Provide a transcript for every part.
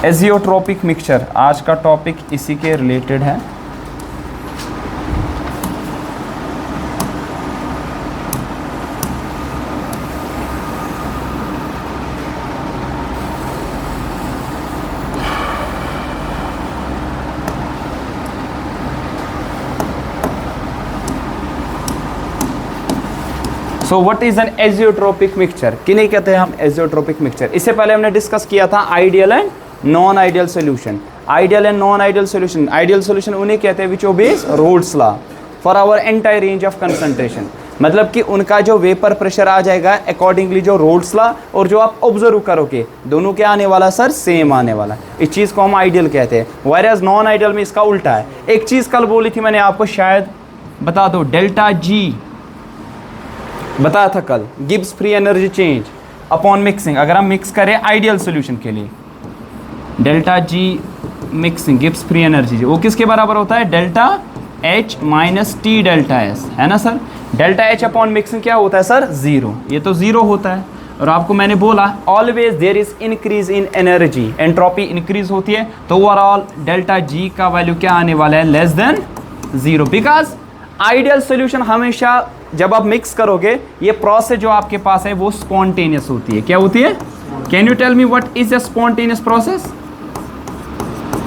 एजियोट्रोपिक mixture, आज का topic इसी के रिलेटेड है। So what is an azeotropic mixture, किन्हें कहते हैं हम एजियोट्रोपिक मिक्सचर। इससे पहले हमने डिस्कस किया था ideal and non ideal solution. Ideal and non ideal solution, ideal solution उन्हें कहते हैं which obeys Raoult's law for our entire range of concentration, मतलब कि उनका जो वेपर प्रेशर आ जाएगा अकॉर्डिंगली जो रोल्स लॉ और जो आप ऑब्जर्व करोगे दोनों क्या आने वाला सर, सेम आने वाला। इस चीज़ को हम आइडियल कहते हैं, वेयरएज नॉन आइडियल में इसका उल्टा है। एक चीज़ कल बोली थी मैंने आपको, शायद बता दो, डेल्टा जी बताया था कल, Gibbs free energy change upon mixing. अगर हम मिक्स करें आइडियल सोल्यूशन के लिए, delta G mixing Gibbs free energy, वो किसके बराबर होता है, delta H minus T delta S, है ना sir. Delta H upon mixing क्या होता है सर, जीरो, ये तो जीरो होता है। और आपको मैंने बोला always there is increase in energy, entropy increase होती है, तो ओवरऑल डेल्टा जी का वैल्यू क्या आने वाला है, less than zero. Because ideal solution हमेशा जब आप मिक्स करोगे, ये प्रोसेस जो आपके पास है वो स्पॉन्टेनियस होती है। क्या होती है, can you tell me what is a spontaneous process.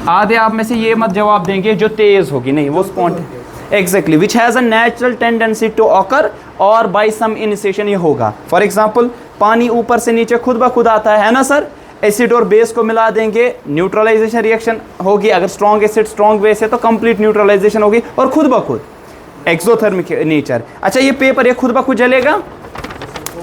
आधे आप में से ये मत जवाब देंगे जो तेज होगी, नहीं वो spontaneous exactly which has a natural tendency to occur और बाय सम इनिशिएशन ये होगा। फॉर एग्जाम्पल पानी ऊपर से नीचे खुद ब खुद आता है ना सर, एसिड और बेस को मिला देंगे, न्यूट्रलाइजेशन रिएक्शन होगी। अगर स्ट्रॉन्ग एसिड स्ट्रॉन्ग बेस है तो कंप्लीट न्यूट्रलाइजेशन होगी और खुद ब खुद एक्सोथर्मिक नेचर। अच्छा ये पेपर ये खुद ब खुद जलेगा,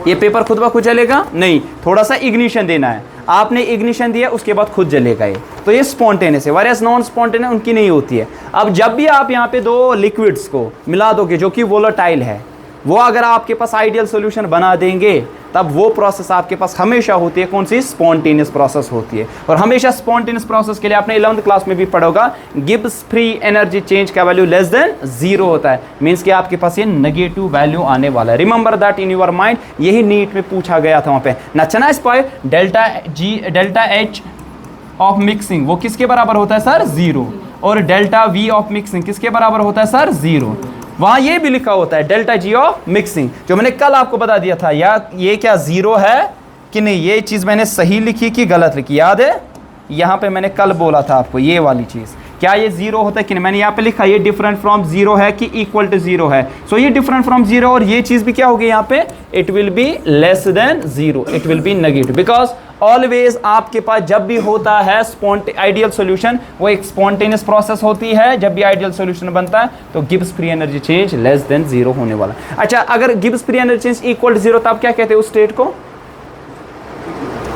ये पेपर खुद ब खुद जलेगा नहीं, थोड़ा सा इग्निशन देना है, आपने इग्निशन दिया उसके बाद खुद जलेगा ये, तो ये स्पॉन्टेनियस है। वेयरएज नॉन स्पॉन्टेनियस उनकी नहीं होती है। अब जब भी आप यहाँ पे दो लिक्विड्स को मिला दोगे जो कि वोलेटाइल है, वो अगर आपके पास आइडियल सोल्यूशन बना देंगे तब वो प्रोसेस आपके पास हमेशा होती है कौन सी, स्पॉन्टेनियस प्रोसेस होती है। और हमेशा स्पॉन्टेनियस प्रोसेस के लिए आपने 11th क्लास में भी पढ़ा होगा, गिब्स फ्री एनर्जी चेंज का वैल्यू लेस देन जीरो होता है, मीन्स कि आपके पास ये नेगेटिव वैल्यू आने वाला है। Remember that in your mind, यही नीट में पूछा गया था वहाँ पे। नचना स्पाई delta G delta H of mixing वो किसके बराबर होता है सर, जीरो, और डेल्टा वी ऑफ मिक्सिंग किसके बराबर होता है सर, जीरो। वहाँ ये भी लिखा होता है डेल्टा जी ऑफ मिक्सिंग, जो मैंने कल आपको बता दिया था। या ये क्या जीरो है कि नहीं, ये चीज़ मैंने सही लिखी कि गलत लिखी, याद है। यहाँ पे मैंने कल बोला था आपको ये वाली चीज़, क्या ये जीरो होता है कि नहीं, मैंने यहाँ पे लिखा ये डिफरेंट फ्रॉम जीरो है कि इक्वल टू जीरो है। सो ये डिफरेंट फ्रॉम जीरो, और ये चीज़ भी क्या होगी यहाँ पे, it will be less than zero, it will be negative. Because always आपके पास जब भी होता है आइडियल सोल्यूशन, वो एक स्पॉन्टेनियस प्रोसेस होती है। जब भी आइडियल सोल्यूशन बनता है तो Gibbs free energy change less than zero होने वाला। अच्छा अगर Gibbs free energy change equal to zero, तब क्या कहते हैं उस स्टेट को,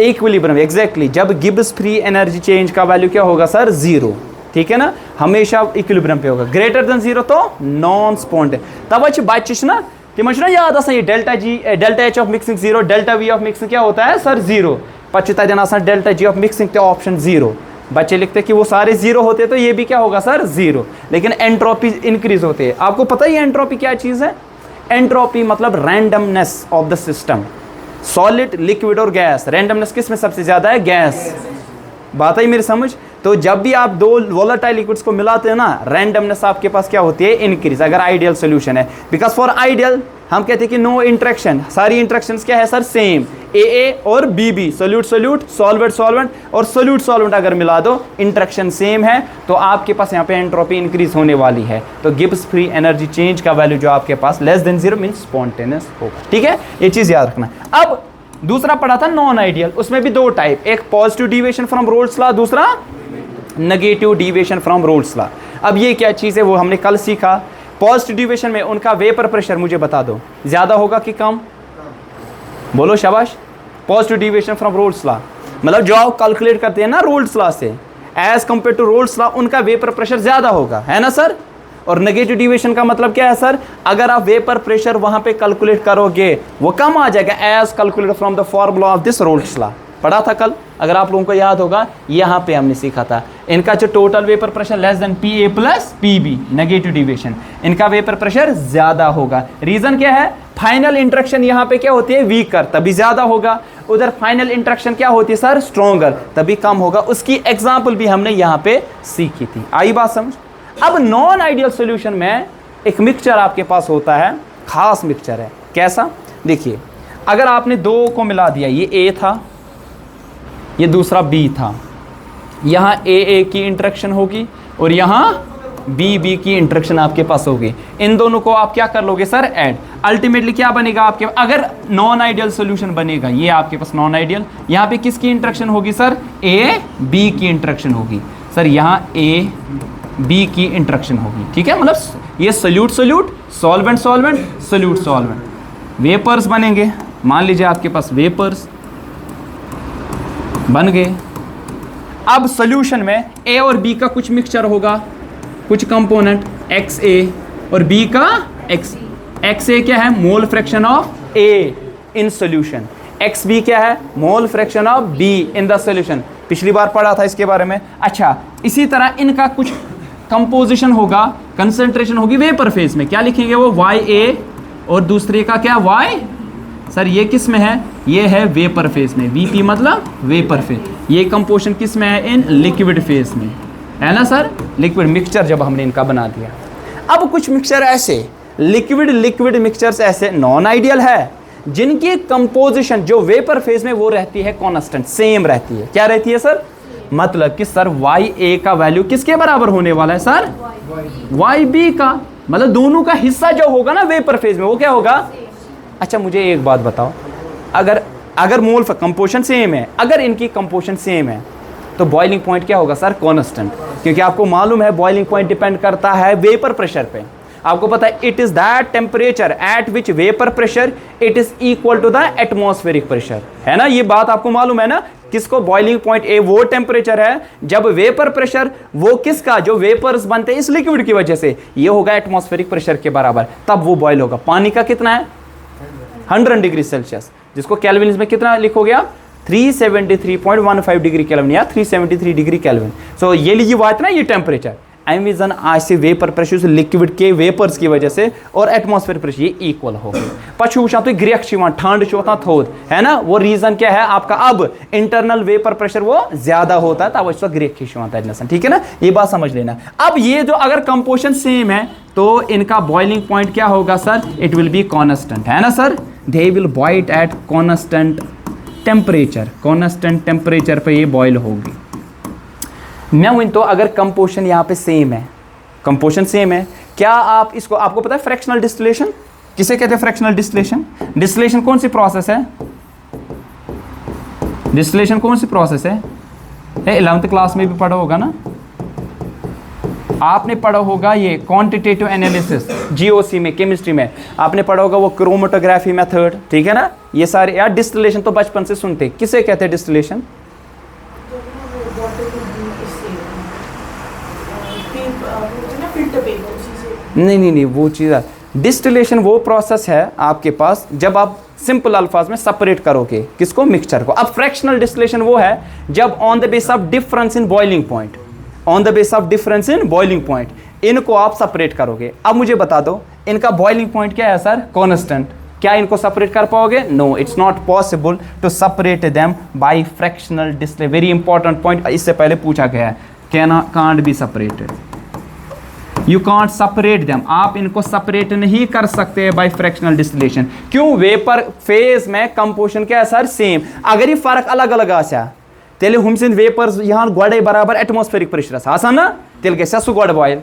इक्विलिब्रियम। एग्जैक्टली, जब गिब्स फ्री एनर्जी चेंज का वैल्यू क्या होगा सर, जीरो, ठीक है ना, हमेशा इक्विलिब्रियम पे होगा। ग्रेटर देन जीरो तो नॉन स्पॉन्टेनियस। तब बच्चे ना तिमच ना याद आसान, ये delta G delta H of mixing zero, delta V of mixing क्या होता है सर, जीरो। पच्चीता दिन आसान डेल्टा जी ऑफ मिक्सिंग तो ऑप्शन जीरो, बच्चे लिखते कि वो सारे जीरो होते तो ये भी क्या होगा सर, जीरो। लेकिन एंट्रोपी इंक्रीज होते हैं। आपको पता ही है एंट्रोपी क्या चीज़ है, एंट्रोपी मतलब randomness of the system, solid liquid और गैस, रैंडमनेस किस में सबसे ज़्यादा है, गैस। बात आई मेरी समझ। तो जब भी आप दो वोलेटाइल लिक्विड्स को मिलाते हैं ना, रैंडमनेस आपके पास क्या होती है, इंक्रीज, अगर आइडियल सोल्यूशन है। बिकॉज फॉर आइडियल हम कहते हैं कि नो इंट्रैक्शन, सारी इंट्रैक्शंस क्या है सर, सेम, ए और B, solute solute, solvent solvent और सोल्यूट सॉल्वेंट अगर मिला दो, इंट्रैक्शन सेम है, तो आपके पास यहाँ पे एंट्रोपी इंक्रीज होने वाली है। तो गिब्स फ्री एनर्जी चेंज का वैल्यू जो आपके पास less than zero means spontaneous होगा, ठीक है, ये चीज़ याद रखना। अब दूसरा पढ़ा था नॉन आइडियल, उसमें भी दो टाइप, एक positive deviation from Raoult's law, दूसरा negative deviation from Raoult's law. अब ये क्या चीज़ है वो हमने कल सीखा। पॉजिटिव डिविएशन में उनका वेपर प्रेशर मुझे बता दो, ज़्यादा होगा कि कम, बोलो शाबाश। Positive deviation from Raoult's law मतलब जो आप कैलकुलेट करते हैं ना रोल्स लॉ से, as compare to Raoult's law उनका वेपर प्रेशर ज़्यादा होगा, है ना सर। और नेगेटिव डिविएशन का मतलब क्या है सर, अगर आप वेपर प्रेशर वहाँ पे कैलकुलेट करोगे वो कम आ जाएगा, as calculated from the formula of this Raoult's law. पढ़ा था कल, अगर आप लोगों को याद होगा, यहाँ पे हमने सीखा था। इनका जो total vapour pressure less than P A plus P B, negative deviation, इनका वेपर प्रेशर ज्यादा होगा। रीजन क्या है, फाइनल इंट्रैक्शन यहाँ पे क्या होती है, वीकर, तभी ज्यादा होगा। उधर फाइनल इंटरेक्शन क्या होती है सर, स्ट्रॉन्गर, तभी कम होगा। उसकी एग्जाम्पल भी हमने यहाँ पे सीखी थी। आई बात समझ। अब नॉन आइडियल सोल्यूशन में एक मिक्सचर आपके पास होता है, खास मिक्सचर है। कैसा, देखिए अगर आपने दो को मिला दिया, ये ए था, ये दूसरा बी था, यहाँ ए की इंटरेक्शन होगी और यहाँ बी की इंटरेक्शन आपके पास होगी। इन दोनों को आप क्या कर लोगे सर, ऐड। अल्टीमेटली क्या बनेगा आपके, अगर नॉन आइडियल सोल्यूशन बनेगा, ये आपके पास नॉन आइडियल, यहाँ पे किसकी इंटरेक्शन होगी सर, ए बी की इंटरेक्शन होगी सर, यहाँ ए बी की इंटरेक्शन होगी। ठीक है, मतलब ये solute solute, solvent solvent, solute solvent, vapours बनेंगे। मान लीजिए आपके पास वेपर्स बन गए। अब सोल्यूशन में ए और बी का कुछ मिक्सचर होगा, कुछ कंपोनेंट एक्स ए और बी का एक्स ए क्या है, mole fraction of A in solution, X B क्या है, mole fraction of B in the solution. पिछली बार पढ़ा था इसके बारे में। अच्छा, इसी तरह इनका कुछ कंपोजिशन होगा, कंसंट्रेशन होगी वेपर फेज में, क्या लिखेंगे वो, वाई ए और दूसरे का क्या, वाई। सर ये किस में है, ये है वेपर फेज में, वीपी मतलब वेपर फेज। ये कंपोजिशन किस में है, इन लिक्विड फेज में, है ना सर, लिक्विड मिक्सचर जब हमने इनका बना दिया। अब कुछ मिक्सचर ऐसे लिक्विड मिक्सचर्स ऐसे नॉन आइडियल है जिनकी कंपोजिशन जो वेपर फेज में वो रहती है कांस्टेंट, सेम रहती है। क्या रहती है सर, मतलब कि सर वाई ए का वैल्यू किसके बराबर होने वाला है सर, वाई बी का, मतलब दोनों का हिस्सा जो होगा ना वेपर फेज में वो क्या होगा। अच्छा मुझे एक बात बताओ, अगर मोल कंपोजिशन सेम है, अगर इनकी कंपोजिशन सेम है तो बॉइलिंग पॉइंट क्या होगा सर, कांस्टेंट, क्योंकि आपको मालूम है बॉइलिंग पॉइंट डिपेंड करता है वेपर प्रेशर पे। आपको पता है it is that temperature at which vapour pressure it is equal to the atmospheric pressure, है ना, ये बात आपको मालूम है ना। किसको, बॉइलिंग पॉइंट ए वो टेम्परेचर है जब वेपर प्रेशर वो किसका, जो वेपर्स बनते हैं इस लिक्विड की वजह से, ये होगा एटमॉस्फेरिक प्रेशर के बराबर, तब वो बॉयल होगा। पानी का कितना है, 100 डिग्री सेल्सियस, जिसको कैल्विन में कितना लिखोगे आप, 373.15 डिग्री केल्विन या 373 डिग्री केल्विन। सो ये लीजिए बात ना, ये टेम्परेचर एमिजन ऐसे वेपर प्रेशर लिक्विड के वेपर्स की वजह से और एटमॉस्फेयर प्रेशर ये इक्वल हो गए। पछु वुचान तो ग्रेक ठंड चोता थोद, है ना, वो रीजन क्या है आपका, अब इंटरनल वेपर प्रेशर वो ज्यादा होता है तब उसका ग्रेक खिंचवाता। ठीक है ना, ये बात समझ लेना। अब ये जो अगर कंपोजिशन सेम है तो इनका बॉइलिंग पॉइंट क्या होगा sir, it will be constant, है ना sir, they will boil at constant temperature, constant temperature पे ये बॉयल होगी। मैं तो अगर कंपोजिशन यहाँ पे सेम है, कंपोजिशन सेम है, क्या आप इसको, आपको पता है फ्रैक्शनल डिस्टिलेशन किसे कहते हैं, फ्रैक्शनल डिस्टिलेशन। डिस्टिलेशन कौन सी प्रोसेस है, डिस्टिलेशन कौन सी प्रोसेस है, 11th क्लास में भी पढ़ा होगा ना, आपने पढ़ा होगा ये क्वांटिटेटिव एनालिसिस, जीओसी में, केमिस्ट्री में आपने पढ़ा होगा वो क्रोमेटोग्राफी मेथड। ठीक है ना, ये सारे यार डिस्टिलेशन तो बचपन से सुनते, किसे कहते हैं डिस्टिलेशन, नहीं वो चीज़, डिस्टिलेशन वो प्रोसेस है आपके पास जब आप सिंपल अल्फाज में सेपरेट करोगे किसको, मिक्सचर को। अब फ्रैक्शनल डिस्टिलेशन वो है जब on the base of difference in boiling point, on the base of difference in boiling point इनको आप सेपरेट करोगे। अब मुझे बता दो इनका बॉइलिंग पॉइंट क्या है सर, कांस्टेंट, क्या इनको सेपरेट कर पाओगे, no, it's not possible to separate them by fractional distillation. Very important point, इससे पहले पूछा गया है, can't be separated, you can't separate them, आप इनको सेपरेट नहीं कर सकते बाय फ्रैक्शनल डिस्टिलेशन। क्यों, वेपर फेज में कंपोजिशन क्या है सर, सेम। अगर ये फर्क अलग अलग आसा तेल हम सिंद वेपर्स यहाँ गोड़े बराबर एटमॉस्फेरिक प्रेशर आसान ना, तेल गया सह गोड़ बॉयल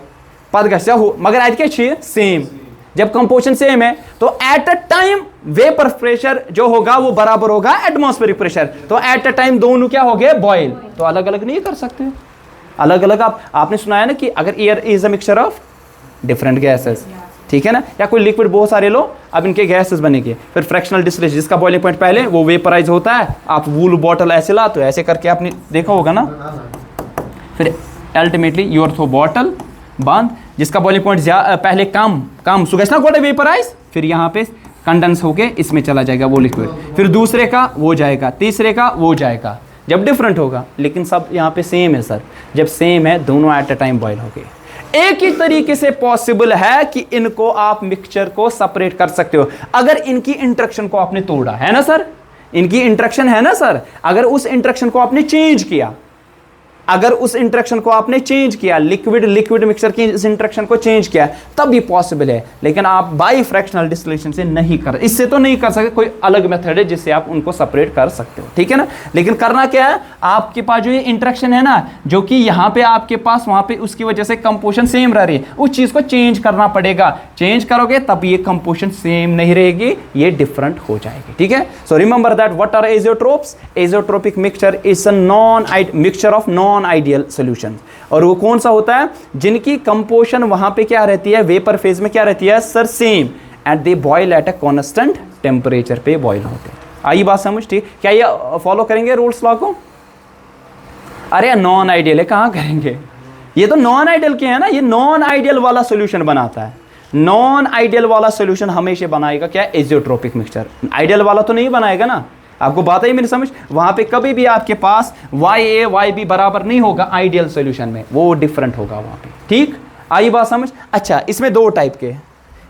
पत गया हु, मगर अत क्या सेम। जब कंपोजिशन सेम है तो at a time vapour pressure जो होगा वो बराबर होगा एटमॉस्फेरिक प्रेशर, तो एट अ टाइम दोनों क्या हो गए, बॉयल। तो अलग अलग नहीं कर सकते, अलग अलग आपने सुना है ना कि अगर air is a mixture of different gases, ठीक है ना, या कोई लिक्विड बहुत सारे लो, अब इनके गैसेस बनेंगे, फिर फ्रैक्शनल डिस्टिलेशन जिसका बॉइलिंग पॉइंट पहले वो वेपराइज होता है, आप वूल बॉटल ऐसे ला तो ऐसे करके आपने देखा होगा ना, फिर अल्टीमेटली योर थो बॉटल बंद, जिसका बॉइलिंग पॉइंट पहले कम सुगैस ना गोटे वेपराइज, फिर यहाँ पे कंडेंस होके इसमें चला जाएगा वो लिक्विड, फिर दूसरे का वो जाएगा, तीसरे का वो जाएगा, जब डिफरेंट होगा। लेकिन सब यहाँ पे सेम है सर, जब सेम है दोनों एट अ टाइम बॉयल हो गए। एक ही तरीके से पॉसिबल है कि इनको आप मिक्सचर को सेपरेट कर सकते हो अगर इनकी इंटरेक्शन को आपने तोड़ा, है ना सर। इनकी इंटरेक्शन है ना सर, अगर उस इंटरेक्शन को आपने चेंज किया, अगर उस इंटरेक्शन को आपने चेंज किया, लिक्विड लिक्विड मिक्सचर की इस इंटरेक्शन को चेंज किया, तब भी पॉसिबल है। लेकिन आप बाई फ्रैक्शनल डिस्टिलेशन से नहीं कर, इससे तो नहीं कर सकते, कोई अलग मेथड है जिससे आप उनको सेपरेट कर सकते हो, ठीक है ना। लेकिन करना क्या है, आपके पास जो ये इंटरेक्शन है ना, जो कि यहाँ पे आपके पास, वहां पे उसकी वजह से कंपोजिशन सेम रह रही है, उस चीज को चेंज करना पड़ेगा। चेंज करोगे तब ये कंपोजिशन सेम नहीं रहेगी, ये डिफरेंट हो जाएगी, ठीक है। So remember that what are azeotropes? Azeotropic mixture is a non mixture of non ideal solution. और वो कौन सा होता है? जिनकी कंपोजिशन वहां पे क्या रहती है, वेपर फेज में क्या रहती है sir, same, and they boil at a constant temperature पे बॉयल होते हैं। आई बात समझ, ठीक? क्या ये फॉलो करेंगे रूल्स लॉ को? अरे नॉन आइडियल है, कहां करेंगे, ये तो नॉन आइडियल के है ना, ये नॉन आइडियल वाला सॉल्यूशन बनाता है। नॉन आइडियल वाला सॉल्यूशन हमेशा बनाएगा क्या, एजियोट्रोपिक मिक्सचर। आइडियल वाला तो नहीं बनाएगा ना, आपको बात है मेरी समझ। वहां पे कभी भी आपके पास YA YB बराबर नहीं होगा आइडियल सॉल्यूशन में, वो डिफरेंट होगा वहां पे, ठीक? आई बात समझ। अच्छा, इसमें दो टाइप के,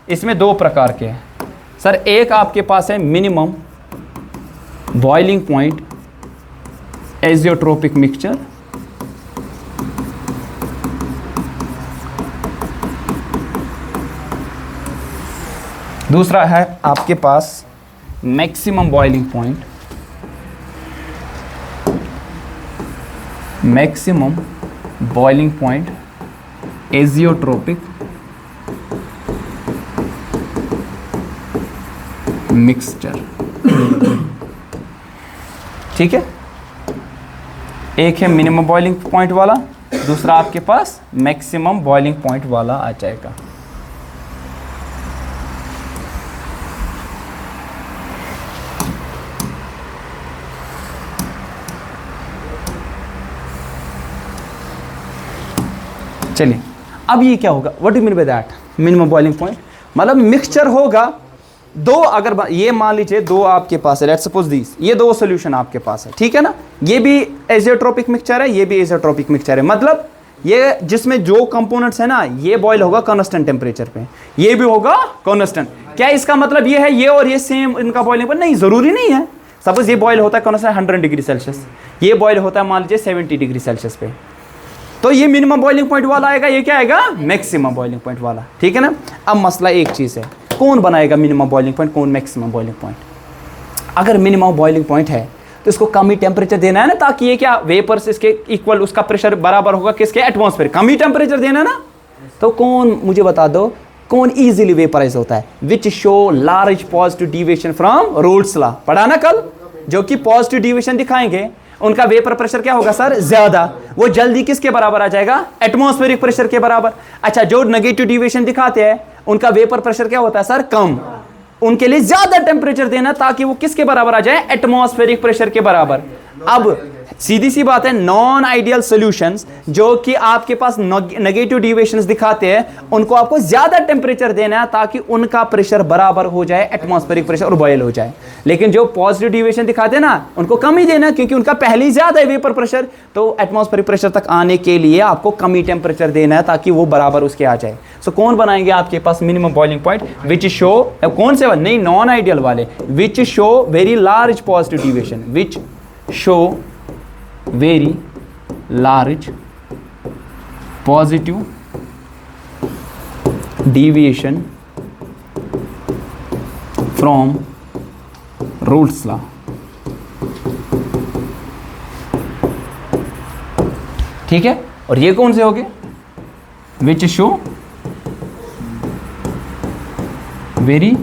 इसमें दो प्रकार के सर। एक आपके पास है minimum boiling point azeotropic mixture, दूसरा है आपके पास maximum boiling point, maximum boiling point azeotropic mixture, ठीक है। एक है मिनिमम बॉइलिंग पॉइंट वाला, दूसरा आपके पास मैक्सिमम बॉइलिंग पॉइंट वाला आ जाएगा। चलिए, अब ये क्या होगा, what do mean by that minimum boiling point? मतलब मिक्सचर होगा दो, अगर ये मान लीजिए दो आपके पास है, लेट्स सपोज दिस, ये दो सॉल्यूशन आपके पास है, ठीक है ना। ये भी एजियोट्रोपिक मिक्सचर है, ये भी एजियोट्रोपिक मिक्सचर है, मतलब ये जिसमें जो कंपोनेंट्स है ना, ये बॉयल होगा कांस्टेंट टेम्परेचर पे, ये भी होगा कांस्टेंट। क्या इसका मतलब ये है ये और ये सेम इनका बॉइलिंग पर? नहीं, जरूरी नहीं है। सपोज ये बॉयल होता है कांस्टेंट 100 डिग्री सेल्सियस, ये बॉयल होता है मान लीजिए 70 डिग्री सेल्सियस पे, तो ये मिनिमम बॉइलिंग पॉइंट वाला आएगा, ये क्या आएगा, मैक्सिमम बॉइलिंग पॉइंट वाला, ठीक है ना। अब मसला एक चीज है, कौन बनाएगा मिनिमम बॉइलिंग पॉइंट, कौन मैक्सिमम बॉइलिंग पॉइंट? अगर मिनिमम बॉइलिंग पॉइंट है तो इसको कम ही टेम्परेचर देना है ना, ताकि ये क्या वेपर्स इसके इक्वल, उसका प्रेशर बराबर होगा किसके, एटमॉस्फेयर, कम ही टेम्परेचर देना ना। तो कौन, मुझे बता दो, कौन इजीली वेपराइज होता है? Which show large positive deviation from Raoult's law, पढ़ा ना कल, जो कि पॉजिटिव डिविएशन दिखाएंगे उनका वेपर प्रेशर क्या होगा सर, ज्यादा, वो जल्दी किसके बराबर आ जाएगा, एटमॉस्फेरिक प्रेशर के बराबर। अच्छा, जो नेगेटिव डिविएशन दिखाते हैं उनका वेपर प्रेशर क्या होता है सर, कम, उनके लिए ज्यादा टेम्परेचर देना ताकि वो किसके बराबर आ जाए, एटमॉस्फेरिक प्रेशर के बराबर। अब सीधी सी बात है, नॉन आइडियल सॉल्यूशंस जो कि आपके पास नेगेटिव डिविएशंस दिखाते हैं, उनको आपको ज्यादा टेम्परेचर देना है ताकि उनका प्रेशर बराबर हो जाए एटमॉस्फेरिक प्रेशर और बॉयल हो जाए। लेकिन जो पॉजिटिव डिविएशन दिखाते हैं ना, उनको कम ही देना, क्योंकि उनका पहले ही ज्यादा है वेपर प्रेशर, तो एटमॉस्फेरिक प्रेशर तक आने के लिए आपको कम ही टेम्परेचर देना है ताकि वो बराबर उसके आ जाए। सो कौन बनाएंगे आपके पास minimum boiling point, which show, कौन से वाले, नहीं नॉन आइडियल वाले, which show very large positive deviation, which show very large positive deviation from Rolle's law। ठीक है, और ये कौन से हो गए, which show very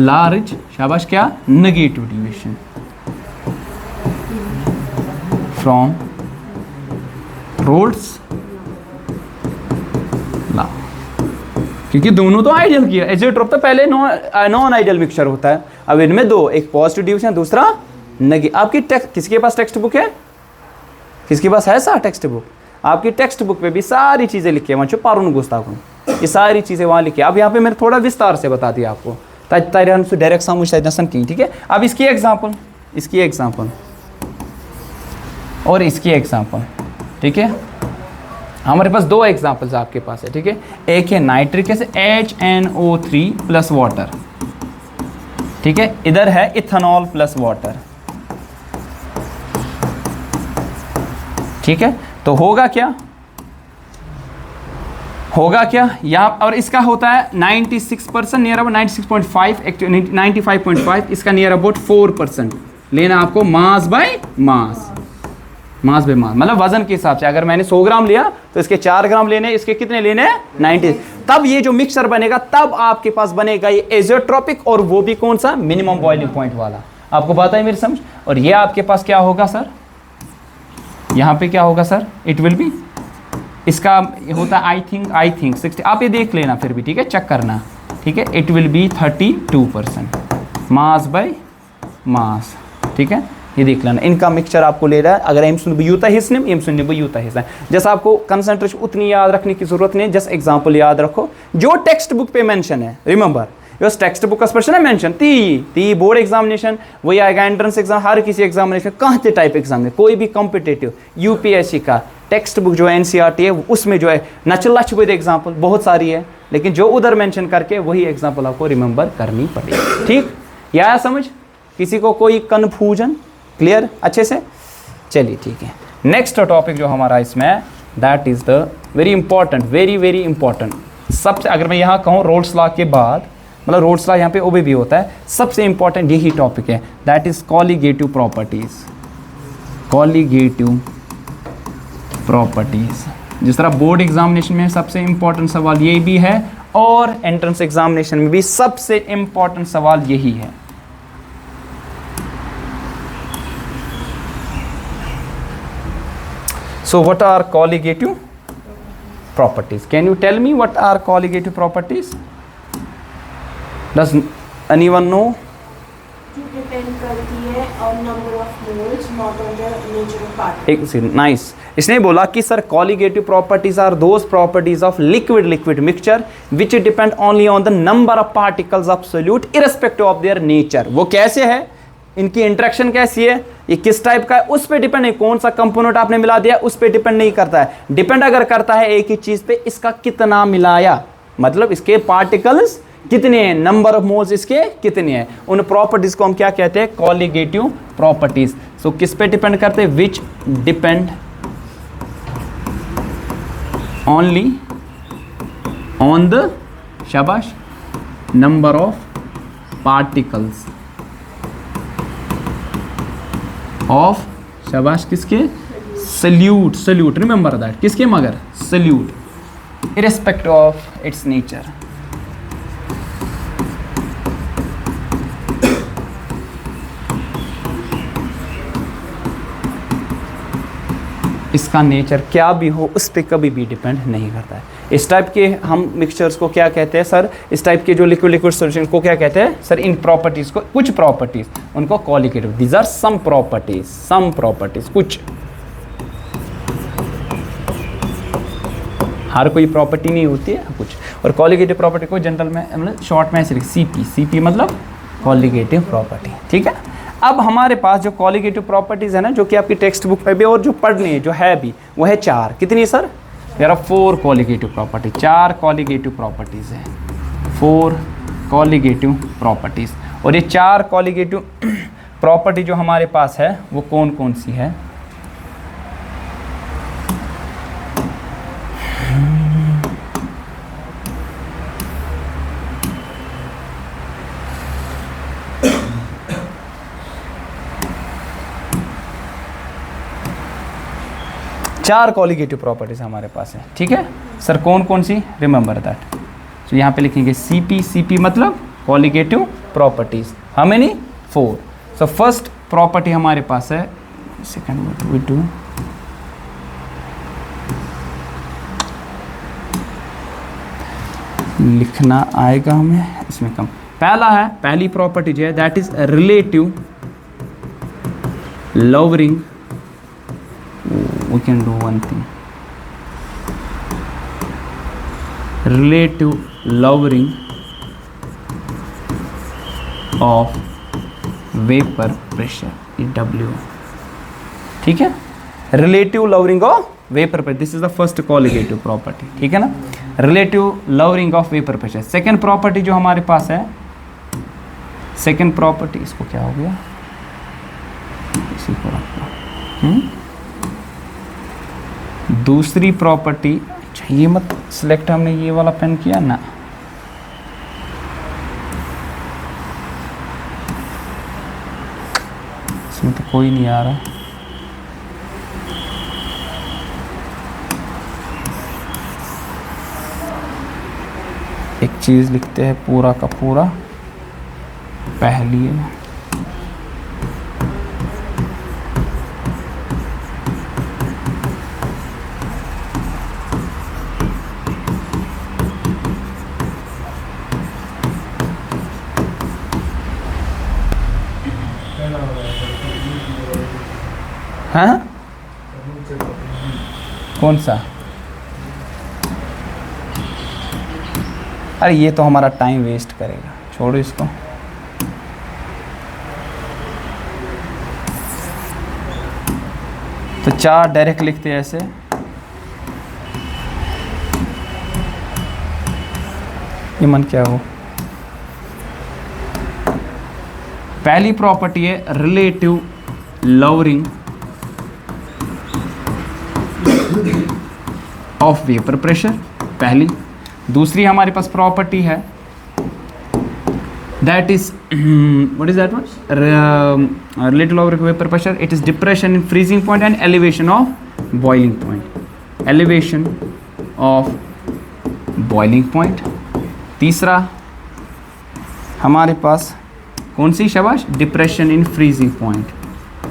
large, शाबाश, क्या, negative deviation from Raoult's law, क्योंकि दोनों तो आइडियल किया, एजियोट्रोप तो पहले नॉन आइडियल मिक्सचर होता है। अब इनमें दो, एक पॉजिटिव डिविएशन, दूसरा नेगेटिव। आपकी किसके पास टेक्स्ट बुक है, किसके पास है सर टेक्स्ट बुक? आपकी टेक्स्ट बुक पे भी सारी चीजें लिखी है, वहाँ पारुन गुस्ताखुन, ये सारी चीजें वहाँ लिखी है। अब यहाँ पे मैंने थोड़ा विस्तार से बता दिया आपको, ताकि हम डायरेक्ट समझ की, ठीक है। अब इसकी एग्जाम्पल, इसकी एग्जाम्पल और इसकी एग्जाम्पल, ठीक है। हमारे पास दो एग्जाम्पल्स आपके पास है, ठीक है। एक है nitric acid HNO3 plus water, ठीक है, इधर है इथेनॉल प्लस वाटर, ठीक है। तो होगा क्या, होगा क्या यहाँ, और इसका होता है 96% नियर अबाउट 96.5 एक्चुअली 95.5, इसका नियर अबाउट 4% लेना आपको mass by mass, mass by mass मतलब वजन के हिसाब से। अगर मैंने 100 ग्राम लिया तो इसके 4 ग्राम लेने, इसके कितने लेने हैं 90। तब ये जो मिक्सचर बनेगा तब आपके पास बनेगा ये एज़ोट्रोपिक, और वो भी कौन सा, मिनिमम बॉइलिंग पॉइंट वाला। आपको बात है मेरी समझ। और ये आपके पास क्या होगा सर, यहाँ पे क्या होगा सर, इट विल बी, इसका होता है आई थिंक 60, आप ये देख लेना फिर भी, ठीक है, चेक करना, ठीक है। It will be 32% mass by mass, ठीक है, ये देख लेना। इनका मिक्सचर आपको ले रहा है, अगर एम सुन यूता हिस्सने एम सुन यूता हिस्सा, जैसा आपको कंसंट्रेशन उतनी याद रखने की जरूरत नहीं, जस्ट एग्जांपल याद रखो जो टेक्स्ट बुक पे मेंशन है, रिमेंबर योर टेक्स्ट बुक का है मेंशन ती बोर्ड एग्जामिनेशन वही आएगा, एंट्रेंस एग्जाम, हर किसी एग्जामिनेशन कहते टाइप एग्जाम में, कोई भी कॉम्पिटेटिव यूपीएससी का टेक्स्ट बुक जो है एनसीईआरटी है उसमें जो है नचल विद एग्जाम्पल बहुत सारी है, लेकिन जो उधर मेंशन करके वही एग्जाम्पल आपको रिमेंबर करनी पड़ेगी, ठीक। या समझ, किसी को कोई कन्फ्यूजन, क्लियर अच्छे से, चलिए ठीक है। नेक्स्ट टॉपिक जो हमारा इसमें है that is the very important, very important, सबसे, अगर मैं यहाँ कहूँ रोल्स लॉ के बाद, मतलब रोल्स लॉ यहाँ पे ओबे भी होता है, सबसे इंपॉर्टेंट यही टॉपिक है, that is colligative properties, colligative properties. जिस तरह बोर्ड एग्जामिनेशन में सबसे इंपॉर्टेंट सवाल यही भी है, और एंट्रेंस एग्जामिनेशन में भी सबसे इंपॉर्टेंट सवाल यही है। So what are colligative properties? Can you tell me what are colligative properties? Does anyone know? To depend करती है on number of moles, not on the nature of particles. Nice. इसने बोला कि sir colligative properties are those properties of liquid mixture which depend only on the number of particles of solute irrespective of their nature. वो कैसे है, इनकी interaction कैसी है, ये किस टाइप का है, उस पे डिपेंड नहीं, कौन सा कंपोनेंट आपने मिला दिया उस पे डिपेंड नहीं करता है। डिपेंड अगर करता है एक ही चीज पे, इसका कितना मिलाया, मतलब इसके पार्टिकल्स कितने हैं, नंबर ऑफ मोल्स इसके कितने हैं, उन प्रॉपर्टीज को हम क्या कहते हैं, कॉलिगेटिव प्रॉपर्टीज। सो किस पे डिपेंड करते हैं, which depend only on the, शाबाश, नंबर ऑफ पार्टिकल्स ऑफ, शाबाश, किसके, सल्यूट, रिमेंबर दैट, किसके, मगर solute, irrespective of its nature. इसका नेचर क्या भी हो उस पर कभी भी डिपेंड नहीं करता है। इस टाइप के हम मिक्सचर्स को क्या कहते हैं सर, इस टाइप के जो लिक्विड सॉल्यूशन को क्या कहते हैं सर, इन प्रॉपर्टीज को, कुछ प्रॉपर्टीज उनको colligative, these are some properties, कुछ, हर कोई प्रॉपर्टी नहीं होती है कुछ। और कॉलिगेटिव प्रॉपर्टी को जनरल में मतलब शॉर्ट में ऐसे सीपी मतलब कॉलिगेटिव प्रॉपर्टी, ठीक है। अब हमारे पास जो कॉलिगेटिव प्रॉपर्टीज है ना, जो कि आपकी टेक्स्ट बुक में भी और जो पढ़नी है जो है भी, वो है 4, कितनी है sir, there are 4 colligative property, 4 colligative properties है, 4 कॉलिगेटिव प्रॉपर्टीज। और ये 4 कॉलिगेटिव प्रॉपर्टी जो हमारे पास है वो कौन कौन सी है, चार कॉलिगेटिव प्रॉपर्टीज हमारे पास है, ठीक है सर, कौन कौन सी, रिमेंबर दैट। तो यहाँ पे लिखेंगे सीपी मतलब colligative properties, how many, 4। So first property हमारे पास है, सेकंड व्हाट वी डू, लिखना आएगा हमें इसमें कम। पहला है, पहली प्रॉपर्टी जो है that is relative lowering, we can do one thing, relative lowering of vapor pressure, W, ठीक है, relative lowering of vapor pressure, this is the first colligative property, ठीक है ना, relative lowering of vapor pressure। second property जो हमारे पास है, second property, इसको क्या हो गया, इसी को रखना। दूसरी प्रॉपर्टी, अच्छा ये मत सिलेक्ट, हमने ये वाला पेन किया ना, इसमें तो कोई नहीं आ रहा। एक चीज़ लिखते हैं पूरा का पूरा, पहली हाँ कौन सा, अरे ये तो हमारा टाइम वेस्ट करेगा, छोड़ो इसको। तो 4 डायरेक्ट लिखते हैं ऐसे, ये मन क्या हो, पहली प्रॉपर्टी है relative lowering of vapour pressure, पहली। दूसरी हमारे पास प्रॉपर्टी है that is what is that one, relative lowering vapour pressure, it is depression in freezing point and elevation of boiling point, elevation of boiling point. तीसरा हमारे पास कौन सी, शाबाश, depression in freezing point,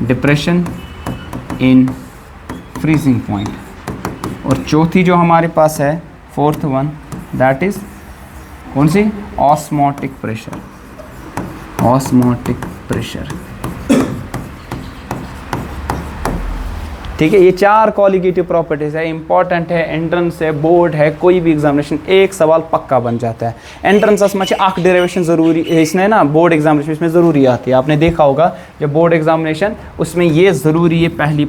depression in freezing point. और चौथी जो हमारे पास है, fourth one, that is कौन सी, ऑस्मोटिक प्रेशर, ऑस्मोटिक प्रेशर। ठीक है, ये 4 कॉलिगेटिव प्रॉपर्टीज है, इंपॉर्टेंट है, एंट्रेंस है, बोर्ड है, कोई भी एग्जामिनेशन एक सवाल पक्का बन जाता है। एंट्रेंस में आख डेरिवेशन ज़रूरी इसमें ना, बोर्ड एग्जामिनेशन इसमें ज़रूरी आती है, आपने देखा होगा जब बोर्ड एग्जामिनेशन, उसमें ये ज़रूरी है, पहली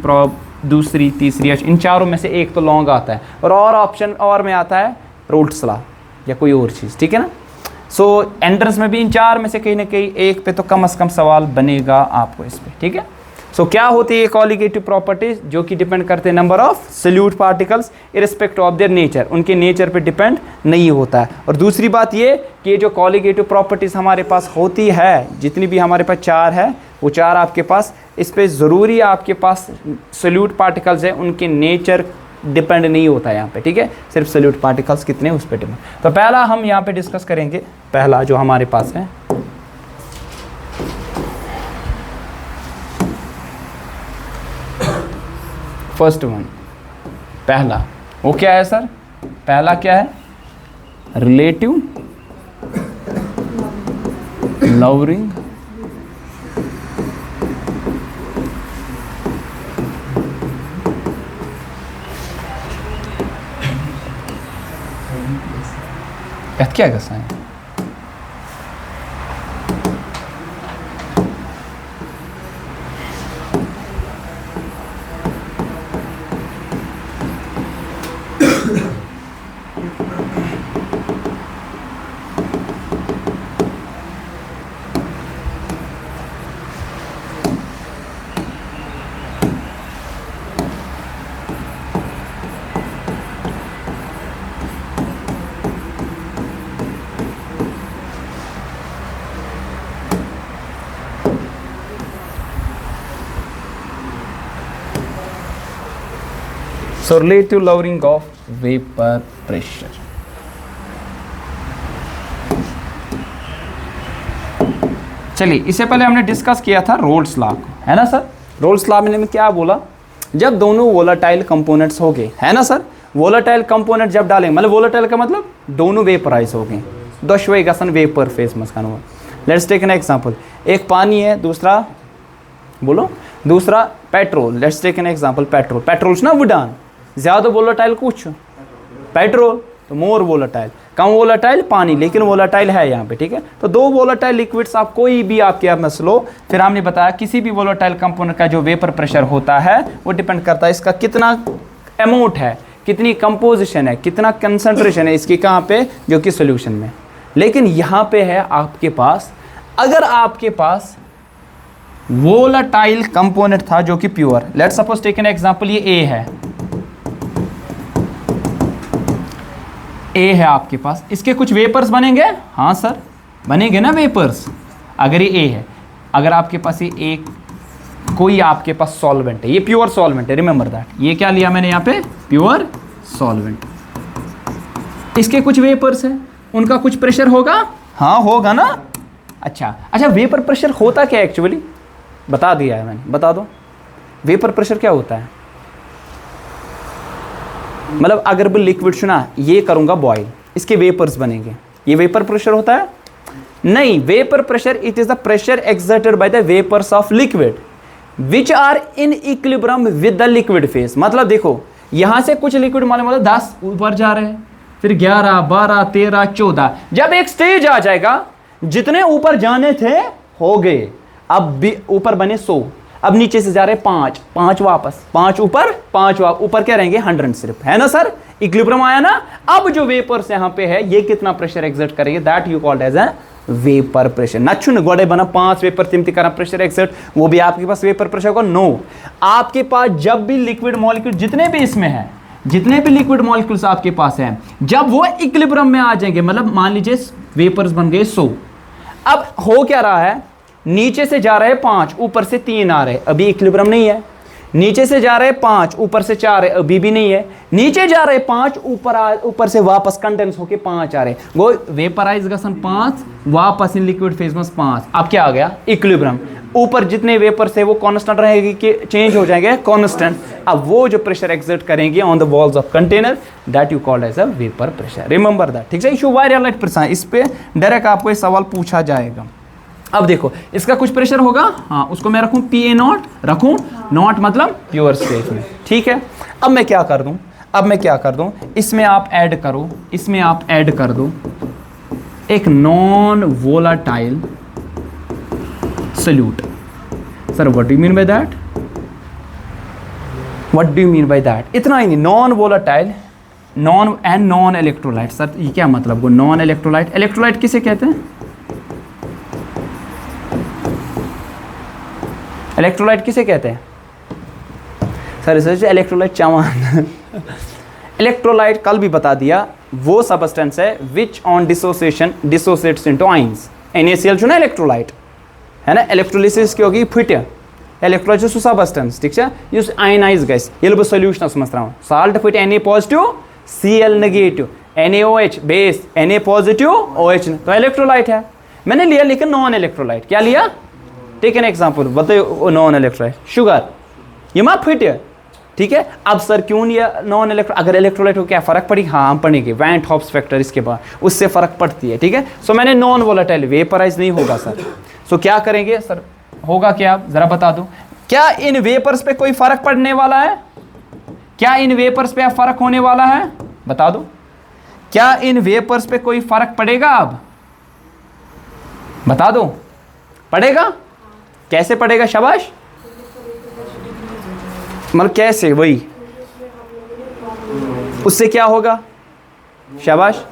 दूसरी तीसरी, इन चारों में से एक तो लॉन्ग आता है, और ऑप्शन और में आता है रूल्स लॉ या कोई और चीज़, ठीक है ना। सो एंट्रेंस में भी इन 4 में से कहीं ना कहीं एक पे तो कम से कम सवाल बनेगा आपको इस पे, ठीक है। सो क्या होती है कॉलिगेटिव प्रॉपर्टीज, जो कि डिपेंड करते हैं number of solute particles irrespective of their nature, उनके नेचर पे डिपेंड नहीं होता है। और दूसरी बात ये कि ये जो कॉलिगेटिव प्रॉपर्टीज हमारे पास होती है, जितनी भी हमारे पास 4 है, वो 4 आपके पास, इस पे ज़रूरी है आपके पास सोल्यूट पार्टिकल्स है, उनके नेचर डिपेंड नहीं होता है यहाँ पे, ठीक है, सिर्फ सोल्यूट पार्टिकल्स कितने उस पर डिपेंड। तो पहला हम यहाँ पे डिस्कस करेंगे, पहला जो हमारे पास है, फर्स्ट वन, पहला वो क्या है सर, पहला क्या है, रिलेटिव लवरिंग क्या कैसा है, so relative lowering of vapor pressure। चलिए, इससे पहले हमने डिस्कस किया था रोल्स लॉ को, है ना सर। रोल्स लॉ में क्या बोला, जब दोनों वोलेटाइल कंपोनेंट्स हो गए, है ना सर, वोलेटाइल कंपोनेंट जब डालेंगे, मतलब वोलेटाइल का मतलब दोनों वेपराइज हो गए, दोशवे गसन वेपर फेस मस्कान हुआ। लेट्स टेक एन एग्जांपल, एक पानी है, दूसरा बोलो, दूसरा petrol. Let's take an example, petrol, petrol ना वुडान, ज़्यादा वोलेटाइल कुछ, पेट्रोल तो मोर वोलेटाइल, कम वोलेटाइल पानी, लेकिन वोलेटाइल है यहाँ पे, ठीक है। तो 2 वोलेटाइल लिक्विड्स आप कोई भी आपके आप में लो, फिर हमने बताया किसी भी वोलेटाइल कंपोनेंट का जो वेपर प्रेशर होता है वो डिपेंड करता है इसका कितना अमाउंट है, कितनी कंपोजिशन है, कितना कंसंट्रेशन है इसकी कहाँ पे, जो कि सोल्यूशन में। लेकिन यहाँ पे है आपके पास अगर आपके पास वोलाटाइल कंपोनेंट था जो कि pure, let's suppose take an example, ये ए है, ए है आपके पास, इसके कुछ वेपर्स बनेंगे, हाँ सर बनेंगे ना वेपर्स, अगर ये ए है, अगर आपके पास ये एक कोई आपके पास सॉल्वेंट है, ये प्योर सॉल्वेंट है, रिमेंबर दैट, ये क्या लिया मैंने यहाँ पे, प्योर सॉल्वेंट, इसके कुछ वेपर्स हैं, उनका कुछ प्रेशर होगा, हाँ होगा ना। अच्छा अच्छा, वेपर प्रेशर होता क्या एक्चुअली, बता दिया है मैंने, बता दो वेपर प्रेशर क्या होता है। मतलब अगर मैं लिक्विड चुना, ये करूंगा बॉयल, इसके वेपर्स बनेंगे, ये वेपर प्रेशर होता है नहीं। Vapour pressure it is the pressure exerted by the vapours of liquid which are in equilibrium with the liquid phase. मतलब देखो यहां से कुछ लिक्विड मतलब 10 ऊपर जा रहे हैं, फिर 11 12 13 14, जब एक स्टेज आ जाएगा जितने ऊपर जाने थे हो गए, अब भी ऊपर बने 100, अब नीचे से जा रहे 5 वापस, 5 ऊपर 5 ऊपर क्या रहेंगे 100 सिर्फ, है ना सर, इक्विलिब्रियम आया ना। अब जो वेपर्स यहाँ पे है ये कितना प्रेशर एक्सर्ट करेंगे, that you called as a vapour pressure. नच्छुन गोड़े बना 5 वेपर तिमती करा प्रेशर एक्सर्ट, वो भी आपके पास वेपर प्रेशर होगा, नो। आपके पास जब भी लिक्विड मॉलिक्यूल जितने भी इसमें है, जितने भी लिक्विड मॉलिक्यूल्स आपके पास हैं, जब वो इक्विलिब्रियम में आ जाएंगे, मतलब मान लीजिए वेपर्स बन गए 100, अब हो क्या रहा है, नीचे से जा रहे 5 ऊपर से 3 आ रहे, अभी इक्विलिब्रियम नहीं है, नीचे से जा रहे 5 ऊपर से 4 है, अभी भी नहीं है, नीचे जा रहे 5 ऊपर से वापस कंडेंस होके 5 आ रहे, वो वेपराइज गसन 5 वापस इन लिक्विड फेज में 5, अब क्या आ गया इक्विलिब्रियम। ऊपर जितने वेपर्स है वो कांस्टेंट रहेगी कि चेंज हो जाएंगे, कांस्टेंट। अब वो जो प्रेशर एक्सर्ट करेंगे on the walls of container, that you called as a vapour pressure, remember that, ठीक है। इशू वायर लाइट प्रेशर, इस पे डायरेक्ट आपको ये सवाल पूछा जाएगा। अब देखो इसका कुछ प्रेशर होगा, हाँ उसको मैं रखूं PA नॉट, रखूं नॉट मतलब प्योर स्टेट में, ठीक है। अब मैं क्या कर दूं, इसमें आप ऐड करो, इसमें आप ऐड कर दो एक non volatile solute. Sir what do you mean by that, what do you mean by that, इतना ही नहीं, non volatile non and non electrolyte. Sir ये क्या मतलब, वो नॉन इलेक्ट्रोलाइट, इलेक्ट्रोलाइट किसे कहते हैं, इलेक्ट्रोलाइट किसे कहते हैं सर, रिसर्च इलेक्ट्रोलाइट चावन इलेक्ट्रोलाइट कल भी बता दिया, वो सबस्टेंस है which on dissociation dissociates into ions, NaCl जो ना इलेक्ट्रोलाइट है ना, इलेक्ट्रोलिसिस की होगी फिट इलेक्ट्रोलाइट जो सबस्टेंस, ठीक है, यूज आयनाइज गैस, ये लो सॉल्यूशन समझ रहा हूं, salt fit Na positive Cl negative, NaOH base Na positive OH, तो इलेक्ट्रोलाइट है। मैंने लिया लेकिन नॉन इलेक्ट्रोलाइट, क्या लिया, टेक एन एग्जांपल, बताइए नॉन इलेक्ट्रोलाइट शुगर, ये माँ फिट है, ठीक है। अब सर क्यों लिया नॉन इलेक्ट्रो, अगर इलेक्ट्रोलाइट को क्या फर्क पड़ी, हाँ हम पढ़ेंगे वैन हॉप्स फैक्टर, इसके बाद उससे फर्क पड़ती है, ठीक है। सो मैंने नॉन वोलेटाइल, वेपराइज नहीं होगा सर, सो क्या करेंगे सर, होगा क्या आप जरा बता दो, क्या इन वेपर्स पे कोई फर्क पड़ने वाला है, क्या इन वेपर्स पे फर्क होने वाला है, बता दो, क्या इन वेपर्स पे कोई फर्क पड़ेगा, अब बता दो, पड़ेगा, कैसे पड़ेगा, शाबाश, मतलब कैसे, वही उससे क्या होगा, शाबाश,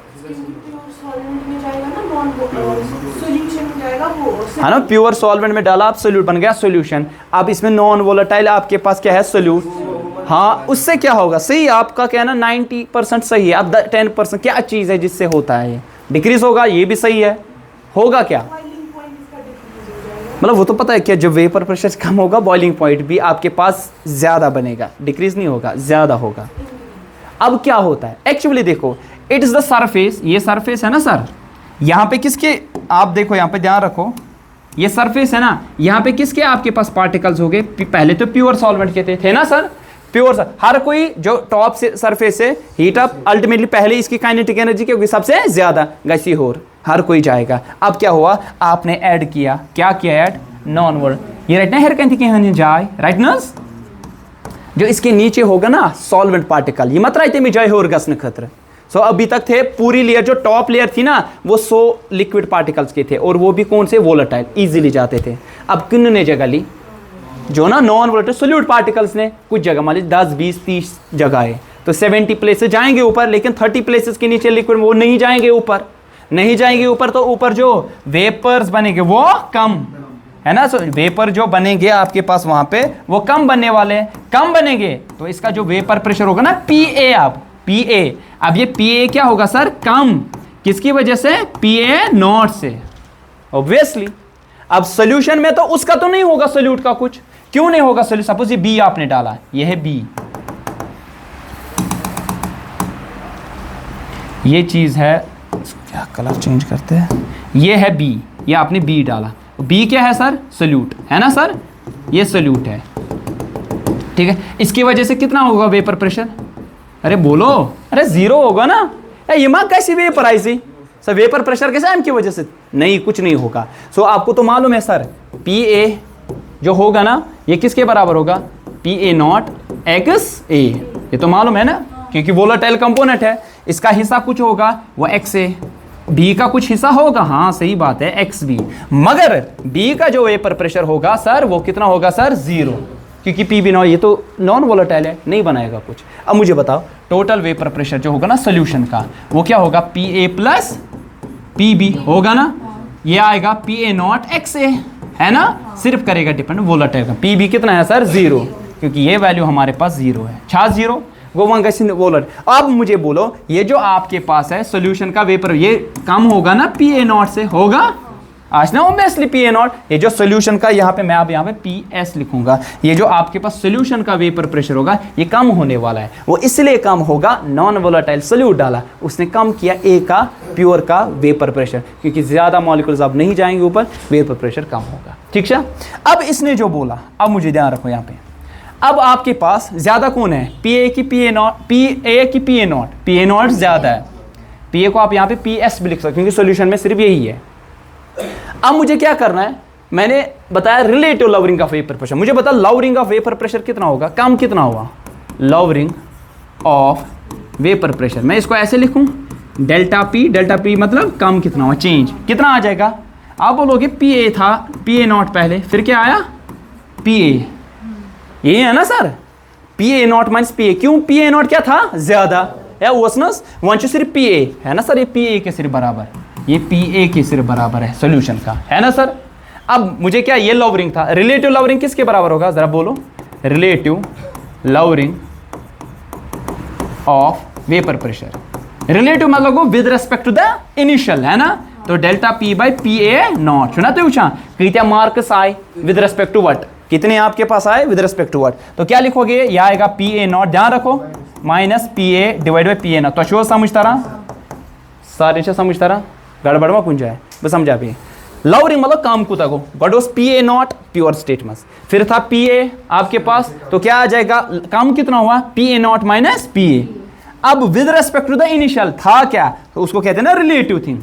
है ना, प्योर सॉल्वेंट में डाला आप सोल्यूट बन गया सोल्यूशन। अब इसमें नॉन वोलेटाइल आपके पास क्या है सोल्यूट, हाँ उससे क्या होगा, सही आपका कहना 90% सही है। अब 10% क्या चीज़ है जिससे होता है, डिक्रीज होगा, ये भी सही है, होगा क्या, मतलब वो तो पता है क्या, जब वेपर प्रेशर कम होगा बॉइलिंग पॉइंट भी आपके पास ज़्यादा बनेगा, डिक्रीज नहीं होगा, ज़्यादा होगा। अब क्या होता है एक्चुअली देखो, इट इज़ द सरफेस, ये सरफेस है ना सर, यहाँ पे किसके, आप देखो यहाँ पे ध्यान रखो, ये सरफेस है ना, यहाँ पे किसके आपके पास पार्टिकल्स हो गए, पहले तो प्योर सॉल्वेंट के थे ना सर, प्योर हर कोई जो टॉप से सरफेस है हीट अप, अल्टीमेटली पहले इसकी काइनेटिक एनर्जी क्या होगी सबसे ज़्यादा, गैसी होर हर कोई जाएगा। अब क्या हुआ, आपने ऐड किया, क्या किया ऐड, नॉन वर्ड, ये राइट ना, हेर कहती कि जाए राइट ना, जो इसके नीचे होगा ना सॉल्वेंट पार्टिकल, ये मत राइते में जाए होर गसन खतर। सो अभी तक थे पूरी लेयर, जो टॉप लेयर थी ना वो 100 लिक्विड पार्टिकल्स के थे, और वो भी कौन से, वोलेटाइल, इजीली जाते थे। अब किन ने जगह ली, जो ना नॉन वोलेटाइल सोल्यूट पार्टिकल्स ने कुछ जगह, मान लीजिए 10 20 30 जगह है, तो 70 प्लेसेस जाएंगे ऊपर, लेकिन 30 प्लेसेस के नीचे लिक्विड वो नहीं जाएंगे ऊपर, नहीं जाएंगे ऊपर तो ऊपर जो वेपर्स बनेंगे वो कम, है ना। सो वेपर जो बनेंगे आपके पास वहां पे वो कम बनने वाले हैं, कम बनेंगे तो इसका जो वेपर प्रेशर होगा ना PA, अब PA, अब ये PA क्या होगा सर, कम, किसकी वजह से, PA नॉट से, ऑब्वियसली। अब सोल्यूशन में तो उसका तो नहीं होगा सोल्यूट का कुछ, क्यों नहीं होगा सोल्यूट, सपोज ये B आपने डाला, ये है B, ये चीज है, क्या कलर चेंज करते हैं, ये है B, ये आपने B डाला, B क्या है सर, सोल्यूट, है ना सर, ये सोल्यूट है, ठीक है। इसकी वजह से कितना होगा वेपर प्रेशर, अरे बोलो, अरे 0 होगा ना, ये माँ कैसी वेपर आई सी सर, वेपर प्रेशर कैसे एम की वजह से, नहीं कुछ नहीं होगा। सो आपको तो मालूम है सर, PA जो होगा ना ये किसके बराबर होगा, PA नॉट XA, ये तो मालूम है ना, क्योंकि वोलेटाइल कंपोनेंट है, इसका हिस्सा कुछ होगा वो XA, B का कुछ हिस्सा होगा, हाँ सही बात है XB, मगर B का जो वेपर प्रेशर होगा सर वो कितना होगा सर, 0, क्योंकि PB नॉट ये तो नॉन वोलेटाइल है, नहीं बनाएगा कुछ। अब मुझे बताओ टोटल वेपर प्रेशर जो होगा ना सोल्यूशन का वो क्या होगा, PA प्लस PB होगा ना, ये आएगा PA नॉट XA, है ना, सिर्फ करेगा डिपेंड वोलेटाइल का। PB कितना है सर, 0, क्योंकि ये वैल्यू हमारे पास 0 है, 0 वो वोलेट। अब मुझे बोलो ये जो आपके पास है सोल्यूशन का वेपर, ये कम होगा ना PA नॉट से, होगा आज ना ऑब्वियसली PA नॉट, ये जो सोल्यूशन का यहाँ पे मैं अब यहाँ पे PS लिखूंगा, ये जो आपके पास सोल्यूशन का वेपर प्रेशर होगा ये कम होने वाला है, वो इसलिए कम होगा, नॉन वोलेटाइल सोल्यूट डाला उसने, कम किया A का प्योर का वेपर प्रेशर, क्योंकि ज्यादा मॉलिक्यूल्स अब नहीं जाएंगे ऊपर, वेपर प्रेशर कम होगा, ठीक है। अब इसने जो बोला, अब मुझे ध्यान रखो यहाँ पे, अब आपके पास ज्यादा कौन है, PA की PA नॉट, PA की PA नॉट, PA नॉट ज्यादा है, PA को आप यहाँ पे PS भी लिख सकते, क्योंकि सोल्यूशन में सिर्फ यही है। अब मुझे क्या करना है, मैंने बताया relative lowering of vapour pressure, मुझे बता लवरिंग ऑफ वेपर प्रेशर कितना होगा, कम कितना होगा, लवरिंग ऑफ वेपर प्रेशर, मैं इसको ऐसे लिखूं, डेल्टा P मतलब कम कितना हुआ, चेंज कितना आ जाएगा। आप बोलोगे PA था, PA नॉट पहले, फिर क्या आया PA, ये है ना sir, PA naught minus PA, क्यों PA नॉट क्या था, ज्यादा या ओसनस, वंश सिर्फ PA है ना सर, ये PA के सिर्फ बराबर, ये PA के सिर्फ बराबर है सोल्यूशन का, है ना सर। अब मुझे क्या, ये लवरिंग था, रिलेटिव लवरिंग किसके बराबर होगा जरा बोलो, relative lowering of vapour pressure, relative मतलब with respect to the initial, है ना, तो delta P by PA naught, सुना तो पूछा कितने मार्क्स आए विद रेस्पेक्ट टू व्हाट, कितने आपके पास आए विद रेस्पेक्ट टू व्हाट, तो क्या लिखोगे, यह आएगा PA नॉट, ध्यान रखो, minus PA divide by PA not, तो शो समझता रहा सारे समझता रहा, गड़बड़ में कुंजा है बस समझा भी। लवरिंग मतलब काम को तको, what was PA naught, pure state mass, फिर था PA आपके पास, तो क्या आ जाएगा, काम कितना हुआ, PA नॉट माइनस PA। अब with respect to the initial था क्या, तो उसको कहते हैं ना रिलेटिव थिंग,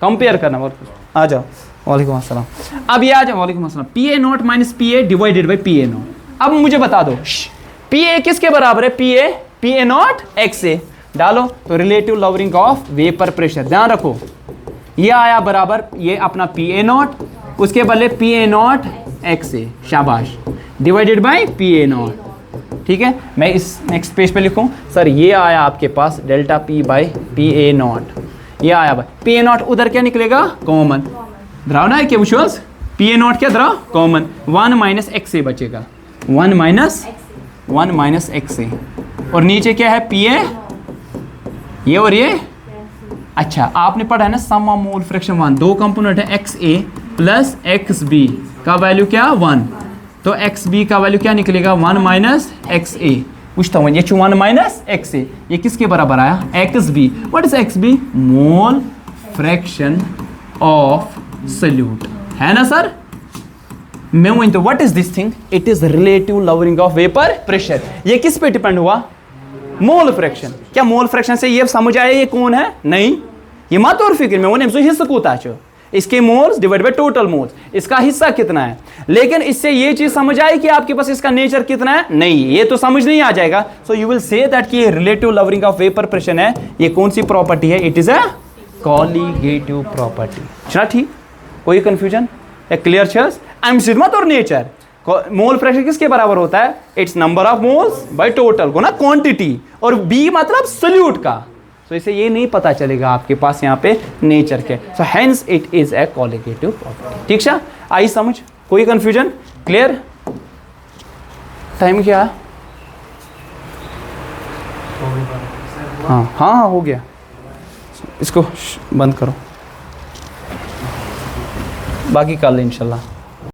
कंपेयर करना, आ जाओ, वालेकुम अस्सलाम, अब ये आ जाओ, वालेकुम अस्सलाम, PA naught minus PA divided by PA not. अब मुझे बता दो PA किसके बराबर है, PA नॉट XA डालो, तो relative lowering of vapour pressure, ध्यान रखो ये आया बराबर, ये अपना PA नॉट, उसके बदले PA नॉट XA, शाबाश, डिवाइडेड बाई PA नॉट, ठीक है। मैं इस नेक्स्ट पेज पे लिखूं, सर ये आया आपके पास delta P by PA naught, ये आया भाई PA नॉट, उधर क्या निकलेगा, कॉमन, धराओ ना क्या विश्वास, PA नॉट क्या धराओ, कॉमन, 1 माइनस XA बचेगा, 1 माइनस XA, और नीचे क्या है PA, ये और ये, अच्छा आपने पढ़ा है ना सम ऑफ मोल फ्रैक्शन 1, दो कंपोनेंट है XA प्लस XB का वैल्यू क्या 1, तो XB का वैल्यू क्या निकलेगा 1 माइनस XA, पूछता हूँ ये 1 माइनस XA, ये किसके बराबर आया, XB, what is XB, mole fraction of solute, है ना सर। मैं तो what is this thing, it is relative lowering of vapour pressure, ये किस पे डिपेंड हुआ, मोल फ्रैक्शन, क्या मोल फ्रैक्शन से ये समझ आया ये कौन है, नहीं, ये मत और फिक्र में वो नहीं, हिस्सा कोता है, इसके moles divide by total moles, इसका हिस्सा कितना है, लेकिन इससे ये चीज समझ आए कि आपके पास इसका नेचर कितना है, नहीं ये तो समझ नहीं आ जाएगा। So you will say that कि relative lowering of vapour pressure है, ये कौन सी प्रॉपर्टी है, it is a colligative property, चला ठीक, कोई कंफ्यूजन या क्लियर चीज, एम्सिडमत और नेचर, मोल फ्रैक्शन किसके बराबर होता है, it's number of moles by total को ना क्वांटिटी, और बी मतलब सोल्यूट का, सो इसे ये नहीं पता चलेगा आपके पास यहाँ पे नेचर के। So hence it is a colligative property. ठीक है, आई समझ, कोई कंफ्यूजन? क्लियर? टाइम क्या है? हाँ हाँ हाँ हो गया, इसको बंद करो, बाकी कल इंशाल्लाह।